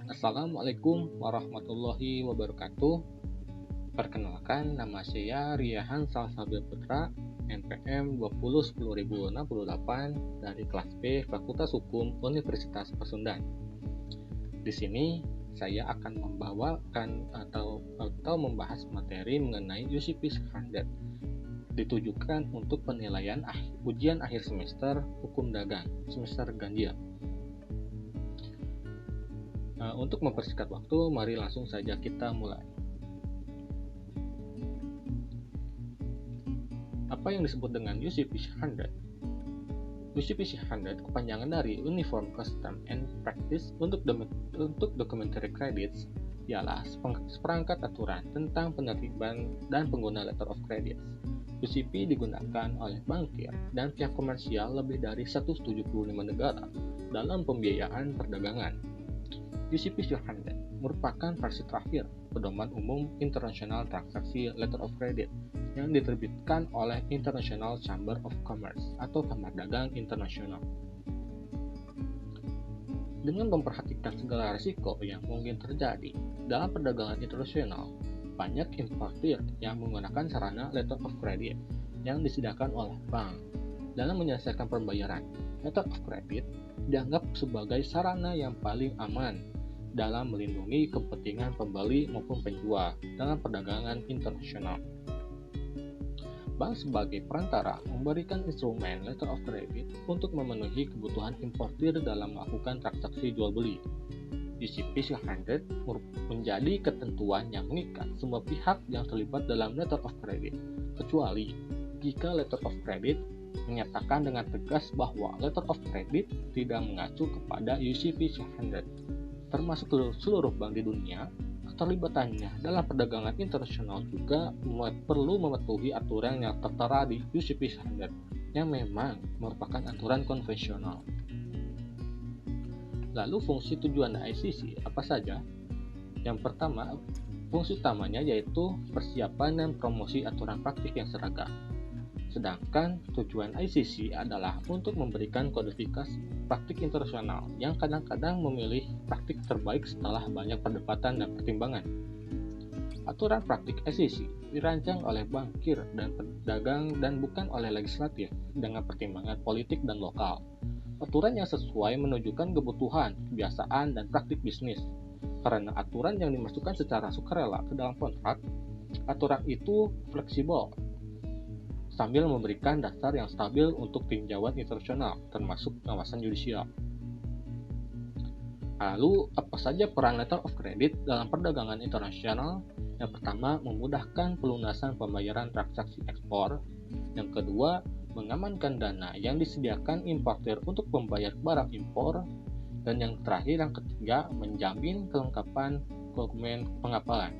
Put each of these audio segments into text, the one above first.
Assalamualaikum warahmatullahi wabarakatuh. Perkenalkan, nama saya Riyahan Salsabil Putra, NPM 2010.068 dari kelas B Fakultas Hukum Universitas Pasundan. Di sini saya akan membawakan atau membahas materi mengenai UCP 100 ditujukan untuk penilaian ujian akhir semester Hukum Dagang semester ganjil. Untuk mempersingkat waktu, mari langsung saja kita mulai. Apa yang disebut dengan UCP 100? UCP 100 kepanjangan dari Uniform Custom and Practice untuk documentary credits ialah seperangkat aturan tentang penerbitan dan pengguna letter of credits. UCP digunakan oleh bankir dan pihak komersial lebih dari 175 negara dalam pembiayaan perdagangan. UCP 100 merupakan versi terakhir pedoman umum internasional transaksi letter of credit yang diterbitkan oleh International Chamber of Commerce atau Kamar Dagang Internasional. Dengan memperhatikan segala risiko yang mungkin terjadi dalam perdagangan internasional, banyak importir yang menggunakan sarana letter of credit yang disediakan oleh bank dalam menyelesaikan pembayaran. Letter of credit dianggap sebagai sarana yang paling aman dalam melindungi kepentingan pembeli maupun penjual dalam perdagangan internasional. Bank sebagai perantara memberikan instrumen letter of credit untuk memenuhi kebutuhan importir dalam melakukan transaksi jual beli. UCP 100 menjadi ketentuan yang mengikat semua pihak yang terlibat dalam letter of credit, kecuali jika letter of credit menyatakan dengan tegas bahwa letter of credit tidak mengacu kepada UCP 100. Termasuk seluruh bank di dunia, keterlibatannya dalam perdagangan internasional juga perlu mematuhi aturan yang tertera di UCP 100 yang memang merupakan aturan konvensional. Lalu fungsi tujuan ICC apa saja? Yang pertama, fungsi utamanya yaitu persiapan dan promosi aturan praktik yang seragam. Sedangkan tujuan ICC adalah untuk memberikan kodifikasi praktik internasional yang kadang-kadang memilih praktik terbaik setelah banyak perdebatan dan pertimbangan. Aturan praktik ICC dirancang oleh bankir dan pedagang dan bukan oleh legislatif dengan pertimbangan politik dan lokal. Aturan yang sesuai menunjukkan kebutuhan, kebiasaan, dan praktik bisnis. Karena aturan yang dimasukkan secara sukarela ke dalam kontrak, aturan itu fleksibel sambil memberikan dasar yang stabil untuk tinjauan internasional, termasuk pengawasan yudisial. Lalu, apa saja peran letter of credit dalam perdagangan internasional? Yang pertama, memudahkan pelunasan pembayaran transaksi ekspor. Yang kedua, mengamankan dana yang disediakan importir untuk membayar barang impor. Dan yang terakhir, yang ketiga, menjamin kelengkapan dokumen pengapalan.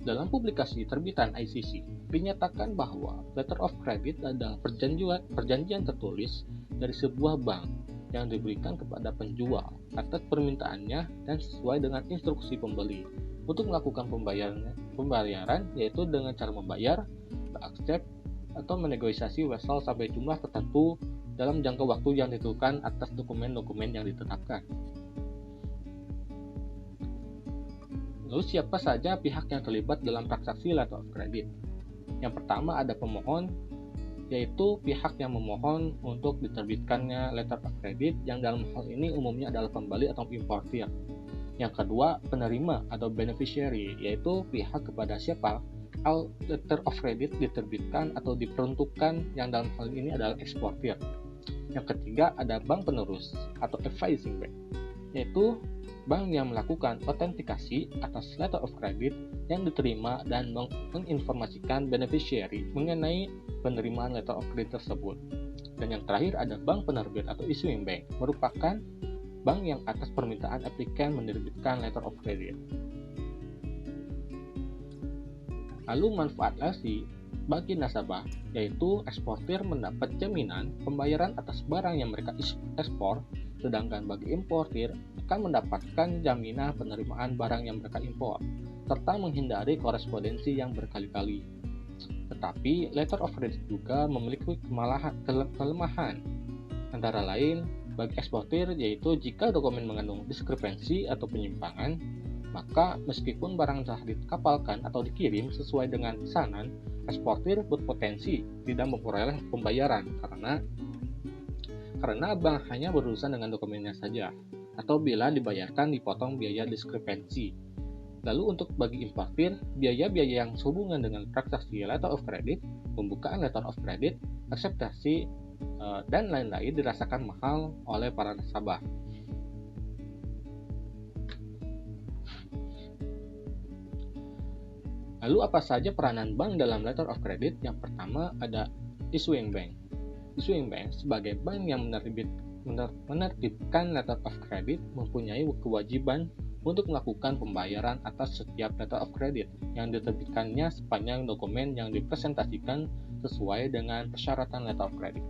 Dalam publikasi terbitan ICC, dinyatakan bahwa letter of credit adalah perjanjian tertulis dari sebuah bank yang diberikan kepada penjual atas permintaannya dan sesuai dengan instruksi pembeli untuk melakukan pembayaran yaitu dengan cara membayar, accept, atau menegosiasi wesel sampai jumlah tertentu dalam jangka waktu yang ditentukan atas dokumen-dokumen yang ditetapkan. Lalu siapa saja pihak yang terlibat dalam transaksi letter of credit? Yang pertama ada pemohon, yaitu pihak yang memohon untuk diterbitkannya letter of credit yang dalam hal ini umumnya adalah pembeli atau importir. Yang kedua penerima atau beneficiary, yaitu pihak kepada siapa letter of credit diterbitkan atau diperuntukkan yang dalam hal ini adalah eksportir. Yang ketiga ada bank penerus atau advising bank, yaitu bank yang melakukan autentikasi atas letter of credit yang diterima dan menginformasikan beneficiary mengenai penerimaan letter of credit tersebut. Dan yang terakhir ada bank penerbit atau issuing bank, merupakan bank yang atas permintaan aplikan menerbitkan letter of credit. Lalu manfaat LC bagi nasabah, yaitu eksportir mendapat jaminan pembayaran atas barang yang mereka ekspor, sedangkan bagi importir akan mendapatkan jaminan penerimaan barang yang mereka impor, serta menghindari korespondensi yang berkali-kali. Tetapi letter of credit juga memiliki kelemahan, antara lain Bagi eksportir, yaitu jika dokumen mengandung diskrepensi atau penyimpangan, maka meskipun barang telah dikapalkan atau dikirim sesuai dengan pesanan, eksportir berpotensi tidak memperoleh pembayaran karena bank hanya berurusan dengan dokumennya saja, atau bila dibayarkan dipotong biaya diskrepensi. Lalu untuk bagi importir, biaya-biaya yang sehubungan dengan transaksi letter of credit, pembukaan letter of credit, akseptasi, dan lain-lain dirasakan mahal oleh para nasabah. Lalu apa saja peranan bank dalam letter of credit? Yang pertama ada issuing bank. Issuing bank sebagai bank yang menerbitkan letter of credit mempunyai kewajiban untuk melakukan pembayaran atas setiap letter of credit yang diterbitkannya sepanjang dokumen yang dipresentasikan sesuai dengan persyaratan letter of credit.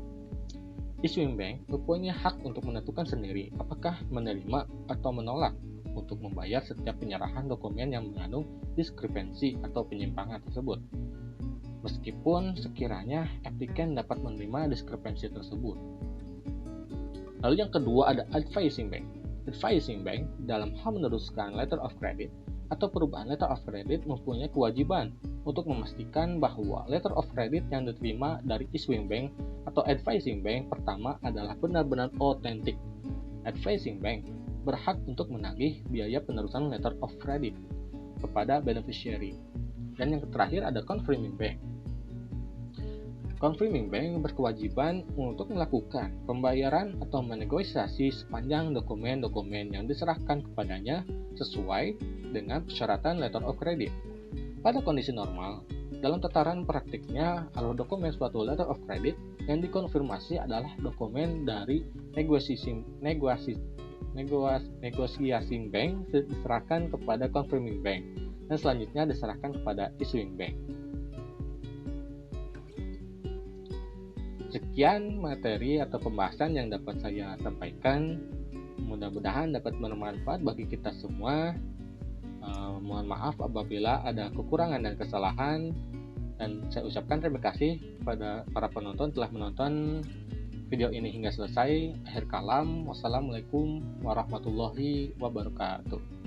Issuing bank mempunyai hak untuk menentukan sendiri apakah menerima atau menolak untuk membayar setiap penyerahan dokumen yang mengandung diskrepensi atau penyimpangan tersebut, meskipun sekiranya applicant dapat menerima diskrepensi tersebut. Lalu yang kedua ada advising bank. Advising bank dalam hal meneruskan letter of credit atau perubahan letter of credit mempunyai kewajiban untuk memastikan bahwa letter of credit yang diterima dari issuing bank atau advising bank pertama adalah benar-benar otentik. Advising bank berhak untuk menagih biaya penerusan letter of credit kepada beneficiary. Dan yang terakhir ada confirming bank. Confirming bank berkewajiban untuk melakukan pembayaran atau menegosiasi sepanjang dokumen-dokumen yang diserahkan kepadanya sesuai dengan persyaratan letter of credit. Pada kondisi normal, dalam tataran praktiknya, alur dokumen suatu letter of credit yang dikonfirmasi adalah dokumen dari negotiating bank diserahkan kepada confirming bank dan selanjutnya diserahkan kepada issuing bank. Sekian materi atau pembahasan yang dapat saya sampaikan. Mudah-mudahan dapat bermanfaat bagi kita semua. Mohon maaf apabila ada kekurangan dan kesalahan. Dan saya ucapkan terima kasih kepada para penonton telah menonton video ini hingga selesai. Akhir kalam, wassalamualaikum warahmatullahi wabarakatuh.